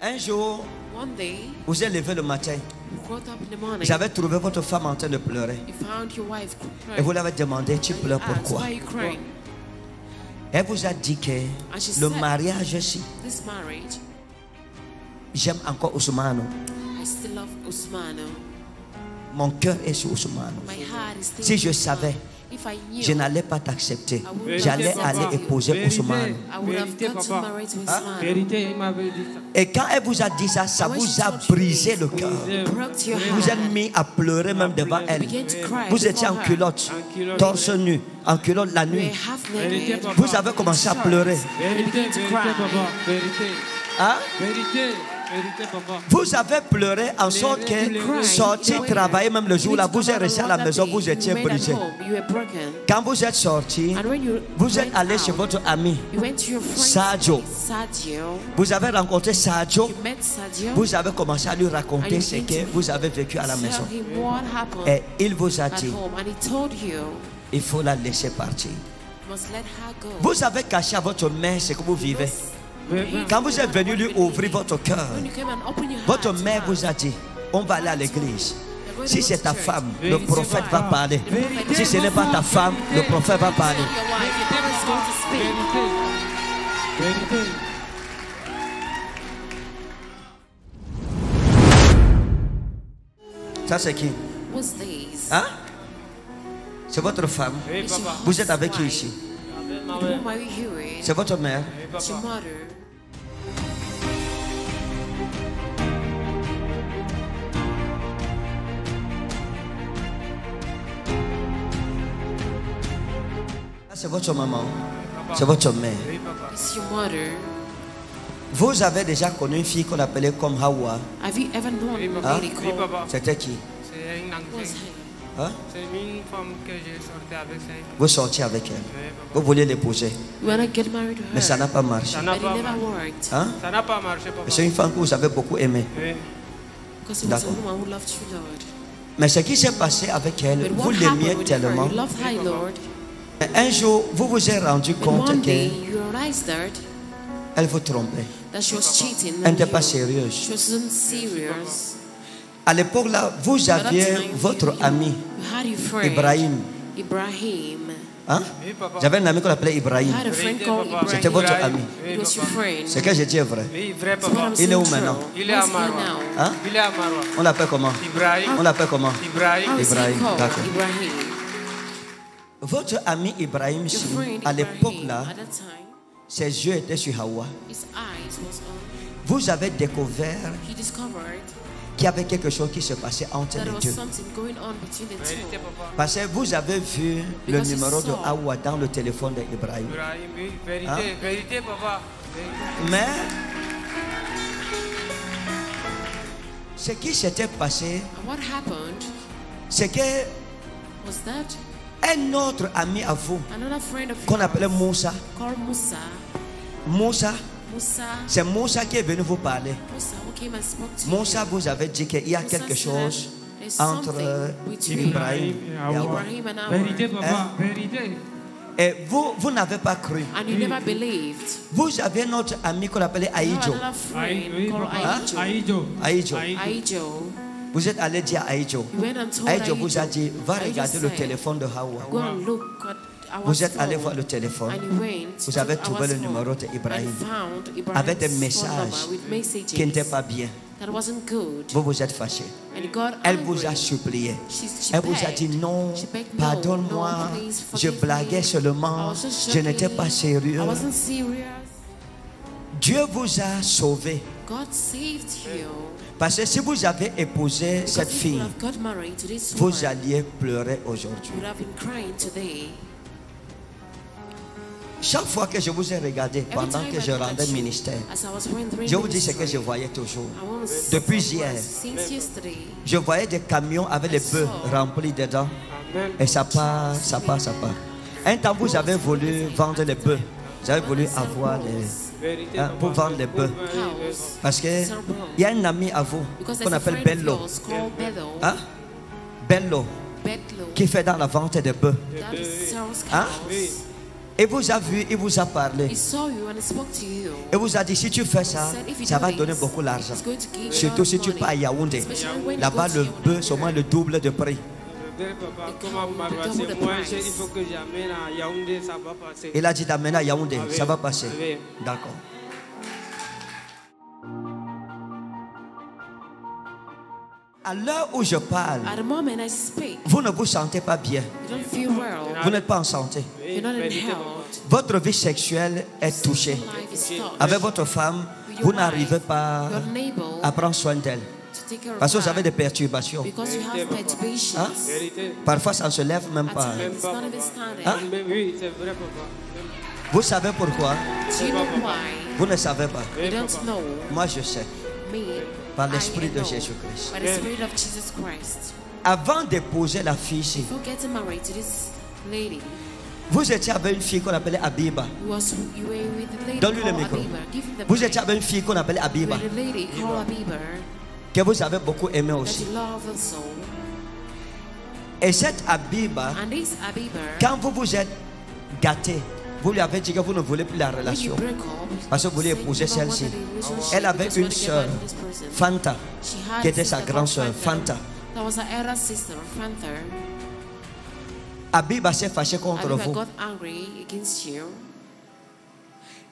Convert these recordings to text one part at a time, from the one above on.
Un jour, One day, vous êtes levé le matin. you got up in the morning. Vous avez trouvé votre femme en train de pleurer. You found your wife crying. Et vous l'avez demandé, tu pleures Asked, pourquoi? why are you crying? Elle vous a dit que she le said, mariage-ci, This marriage, j'aime encore Ousmane. I still love Usmano. Mon cœur est sur Ousmane. My heart is still Si je with savais, Usman. If I knew, je n'allais pas t'accepter. I would J'allais not accept aller you. épouser Ousmane. I would have gone to marry to Usmano. Vérité, il m'avait dit ça. Et quand elle vous a dit ça, ça vous a brisé le cœur. Broke your Vous heart. êtes mis à pleurer même devant elle. Began to cry Vous étiez en before her. culotte, torse nu, en culotte la You nuit. were half naked. Vous avez commencé à pleurer. Vérité, vérité, papa. Vérité. Hein? Vérité, vérité, papa. Vous avez pleuré en sorte que sorti travailler même le jour là, vous êtes resté à la maison, vous étiez brisé. You were broken. Quand vous êtes sorti, And when you vous êtes went allé out, chez votre ami you went to your friend's Sadio. place, Sadio. Vous avez rencontré Sadio. You met Sadio. Vous avez commencé à lui raconter ce que vous avez vécu à la Tell maison. him what happened Et il vous a at dit, home, and he told you, il faut la laisser partir. you must let her go. Vous avez caché à votre mère ce que vous vivez. Quand vous êtes venu lui ouvrir votre cœur, When you came and opened your votre heart to mère her, vous a dit, on va aller à l'église. you're going to Si go c'est to ta church. femme, le prophète va parler. Si ce n'est pas ta femme, le prophète va parler. Tell your wife, your parents going to speak. Vérité. Vérité. Ça c'est qui? What's these? Hein? C'est votre femme. Oui, It's your papa. Vous êtes avec qui wife. ici? The whom are you here with? C'est votre mère. It's your mother. Ah, c'est votre maman. C'est votre mère. It's your mother. Vous avez déjà connu une fille qu'on appelait comme Hawa. Have you ever known a Hein? lady Oui, called? papa. C'était qui? C'est une What's ancienne. her? Hein? C'est une femme que j'ai sortie avec ça. Vous sortiez avec elle. Oui, papa. Vous vouliez l'épouser. You wanna get married to her? Mais ça n'a pas marché. Ça n'a But it pas never marché. worked. Hein? Ça n'a pas marché, papa. C'est une femme que vous avez beaucoup aimée. Oui. Because it was a D'accord. woman who loved you, Lord. Mais ce qui s'est passé avec elle, But vous what l'aimiez happened with her? tellement. You loved her, Lord. Un jour, vous vous êtes rendu But compte one day, qu'elle you realized vous trompait. that she was cheating Elle on n'était pas you. sérieuse. She wasn't serious. À l'époque là, vous aviez votre ami You had your friend, Ibrahim. Ibrahim. Hein? Oui, papa. J'avais un ami qu'on appelait You Ibrahim. had a friend called C'était C'était Ibrahim. votre ami. It was your friend. Ce que j'ai dit est vrai. Oui, vrai, That's what papa. I'm Il est où saying maintenant? true. Il est à Where's he Marwa. now? Hein? Il est à Marwa. On l'appelle comment? Ibrahim. On l'appelle comment? Ibrahim. How is he Ibrahim, called? d'accord. Ibrahim. Votre ami Ibrahim, Your si, friend à l'époque Ibrahim, là, at that time, ses yeux étaient sur Hawa. his eyes was on. Vous avez découvert He discovered qu'il y avait quelque chose qui se passait entre that les there was deux. something going on between the Vérité, two. papa. Parce que vous avez vu le Because you numéro de saw. Hawa dans le téléphone d'Ibrahim. Ibrahim, oui. Vérité, Hein? vérité, papa. Vérité. Mais ce qui s'était passé, And what happened c'est que was that un autre ami à vous, another friend of qu'on yours appelait Moussa, called Musa. Moussa, Musa. c'est Moussa qui est venu vous parler. Musa who came and spoke to Moussa you. vous avait dit qu'il y a Musa quelque said chose there's entre something between Ibrahim et Hawa. Ibrahim and Vérité, our. papa. Vérité. Et vous n'avez pas cru. And you never believed. Vous avez notre ami qu'on appelait You have Aïdjo. another friend Oui, called papa. Aijo. Aïdjo. Aïdjo. Aijo. Vous êtes allé dire à Aïdjo. You went and told Aïdjo vous a Aijo. dit, va Aijo regarder le said, téléphone de Hawa. Go and look at our Vous êtes allé phone. voir le téléphone. And you went Vous to avez our trouvé le phone numéro d'Ibrahim and found Ibrahim's avec des phone messages number with messages qui n'étaient pas bien. that wasn't good. Vous vous êtes fâché. And he got Elle angry. vous a supplié. She Elle vous a dit begged. non, She begged, no, pardonne-moi. no, please Je forgive blaguais me. seulement. I was just Je n'étais joking. pas sérieux. I wasn't serious. Dieu vous a sauvé. God saved you. Parce que si vous avez épousé Because cette if you fille, have got married to this vous woman, alliez pleurer aujourd'hui. you would have been crying today. Chaque fois que je vous ai regardé Every pendant time que I je look at rendais you, ministère, as I was rendering je vous dis ce que je ministry, voyais toujours. I want to Depuis say hier, since yesterday, je voyais des camions avec les bœufs remplis dedans. Amen. Et ça part, ça part, ça part. Un temps, vous avez voulu vendre les bœufs. Vous avez voulu avoir les, Vérité, pour papa. vendre les bœufs. cows, Parce qu'il y a un ami à vous because qu'on there's a appelle friend of Bello. yours called Bello, Hein? Bello, Bedlo, qui fait dans la vente des bœufs. that sells Hein? cows. Il vous a vu, il vous a parlé. He saw you and he spoke to you. Il vous a dit, si tu fais ça, ça va donner beaucoup d'argent. He's going to give you a Surtout lot si of tu money. pars à Yaoundé. Especially when you Là-bas, go to le Yaoundé. bœuf, c'est au moins le double de prix. Vrai, papa, comment vous m'avez passé? Moi, il faut que j'amène à Yaoundé, ça va passer. Il a dit d'amener à Yaoundé, Ah oui. ça va passer. Ah oui. D'accord. À l'heure où je parle, At the moment I speak, vous ne vous sentez pas bien. you don't feel well. Vous n'êtes pas en santé. Oui, You're not in vérité, papa. health. Votre vie sexuelle est touchée. Life is touched. Avec votre femme, vous n'arrivez pas You're unable à prendre soin d'elle. to take care of Parce que vous avez her des perturbations. because you have perturbations. Hein? Vérité. Parfois, ça ne se lève même At pas. times it's not even standing. Hein? Mais oui, c'est vrai, papa. Vous savez pourquoi? Do you know why? Vous ne savez pas. You don't know. Moi, je sais. Me, Par I l'Esprit de know. Jésus-Christ. By the Spirit of Jesus Christ. Avant d'épouser la fille ici, Before getting married to this lady, vous étiez avec une fille qu'on appelait Abiba. you were with the lady Donne-lui le called micro. Abiba. Give him the Vous mic. étiez avec une fille qu'on appelait You Abiba, were the lady called Abiba que vous avez beaucoup aimé that aussi. you love also. Et cette Abiba, And this Abiba, quand vous vous êtes gâté, vous lui avez dit que vous ne voulez plus la when you relation. break up, Parce que vous voulez said épouser you don't want celle-ci. the relationship Elle avait because you une want to get sœur, married to this person. Fanta, She had qui a était sa sister grande called sœur, Fanta. That was her elder sister, Fanta. Abiba s'est fâchée contre Abiba vous. got angry against you,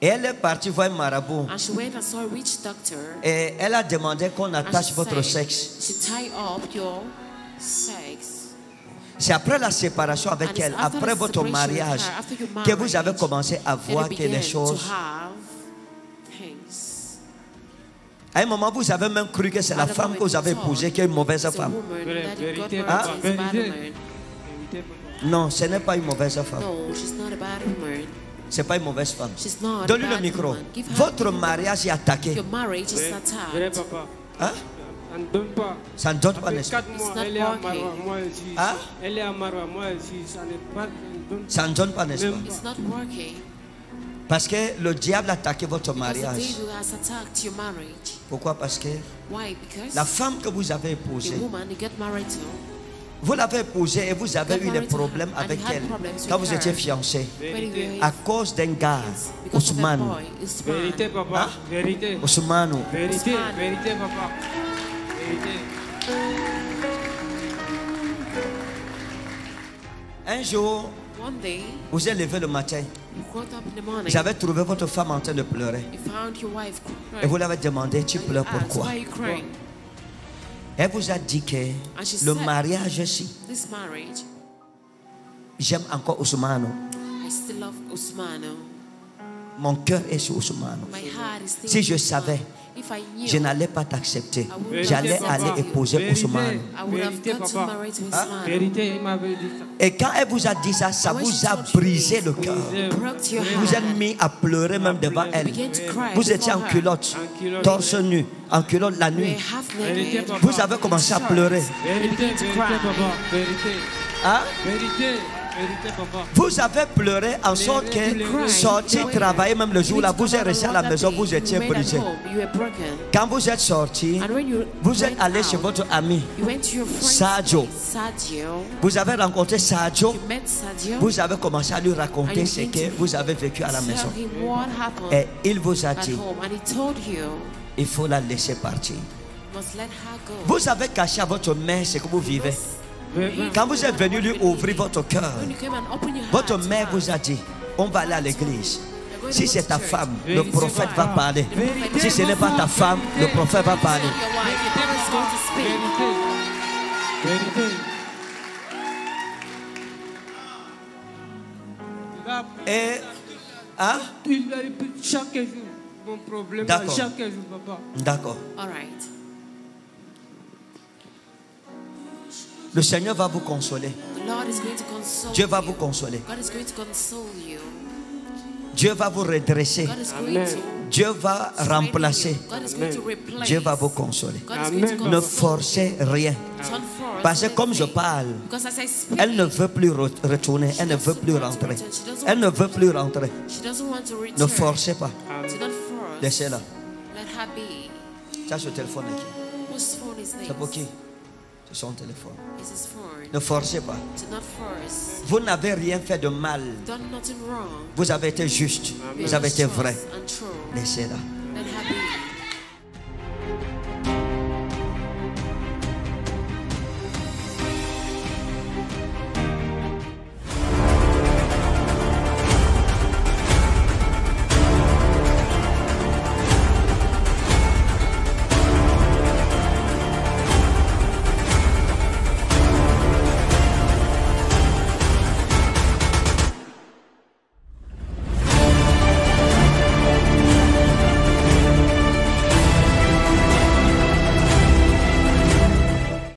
Et elle est partie voir un marabout. and she went and saw a witch doctor. Et elle a demandé qu'on And attache she votre said, sexe. she tied up your sex. C'est après la séparation avec And it's elle, after après the votre separation with mariage, her, after your que vous avez marriage, commencé à that voir you que les began choses... to have things. À un moment, vous avez même cru que c'est la At the femme que vous avez moment, épousée qui est une mauvaise It's a femme. woman Vérité, that you got vérité, married papa. to is a bad Vérité. woman. Vérité, papa. Non, ce n'est pas une mauvaise femme. No, she's not a bad woman. C'est pas une mauvaise femme. She's not a Donne-lui le bad micro. woman. Give her Votre mariage est attaqué. your marriage is Vrai, vrai, attacked. papa. Hein? Ça ne donne pas. Ça ne donne pas, Après n'est-ce pas? 4 mois, not elle est à working. Marwa, moi aussi. Hein? Elle est à Marwa, moi aussi. Ça n'est pas. Ça ne donne pas, n'est-ce pas? Même It's not working. Parce que le diable a attaqué votre Because the mariage. devil has attacked your marriage. Pourquoi? Parce que Why? Because la femme que vous avez the épousée, woman you get married to, vous l'avez épousée et vous avez eu des problèmes avec elle quand vous étiez fiancés. when you vérité. were À cause d'un gars, because of a Ousmane. boy, Usman. Vérité, papa. Hein? Vérité. Ousmane. Vérité, Ousmane. vérité, papa. Vérité. Un jour, One day, vous êtes levé le matin. you got up in the morning. Vous avez trouvé votre femme en train de pleurer. You found your wife Et crying. vous l'avez demandé, tu And you pleures asked, pourquoi? why are you crying? Elle vous a dit que And she le said, mariage ici, This marriage, j'aime encore Ousmane. I still love Usman. Mon cœur est sur Ousmane. My heart is still Si je with Usman. savais, If I knew, je n'allais pas t'accepter. Vérité, J'allais papa. aller épouser Vérité. Ousmane. I would have Vérité, got to papa. marry to Hein? Usman. Vérité, il m'avait dit ça. Et quand elle vous a dit ça, ça vous a brisé le cœur. Broke your Vous êtes heart. mis à pleurer même devant You elle. began to cry Vous étiez en before her. culotte, En culotte. torse nu, en culotte la You nuit. were half Vérité, naked. papa. Vous avez commencé à pleurer. Vérité, vérité, papa. Vérité. Hein? Vérité, vérité, papa. Vous avez pleuré en sorte que sorti travailler même le jour là, vous êtes resté à la maison, vous étiez You made at brisé. home, you were broken. Quand vous êtes sorti, And when you vous êtes went allé chez out, votre ami. you went to your friend's Sadio. place, Sadio. Vous avez rencontré Sadio. You met Sadio. Vous avez commencé à lui And raconter you ce began que to vous avez vécu à la Tell maison. him what happened Et il vous a at dit, home, and he told you, il faut la laisser partir. you must let her go. Vous avez caché à votre mère ce que vous vivez. Quand vous êtes venu lui ouvrir votre cœur, When you came and opened your votre heart to mère her, vous a dit, on va aller à l'église. you're going to Si go c'est to ta church. femme, le prophète va parler. Si ce n'est pas ta femme, le prophète va parler. Your wife, your parents is going to speak. Vérité. Vérité. Là, Et, hein? chaque jour, mon problème, D'accord. chaque jour, papa. D'accord. All right. Le Seigneur va vous consoler. The Lord is going to console Dieu va you. vous consoler. God is going to console you. Dieu va vous redresser. God is going Amen. to Dieu va remplacer. God is going to replace. Dieu va vous consoler. God is going to Amen. Ne console. forcez rien. Don't force Parce que comme je anything. parle, Because as I speak, elle ne veut plus retourner. Elle ne veut plus rentrer. Elle ne veut plus rentrer. she doesn't want to return. Ne forcez pas. Do not force. Laissez-la. Let her be. Ça, ce téléphone est qui? Whose phone is C'est this? pour qui? C'est son téléphone. It's his phone. Ne forcez pas. Do not force. Vous n'avez rien fait de mal. Done nothing wrong. Vous avez été juste. Amen. Vous avez été vrai. And true. Laissez-la.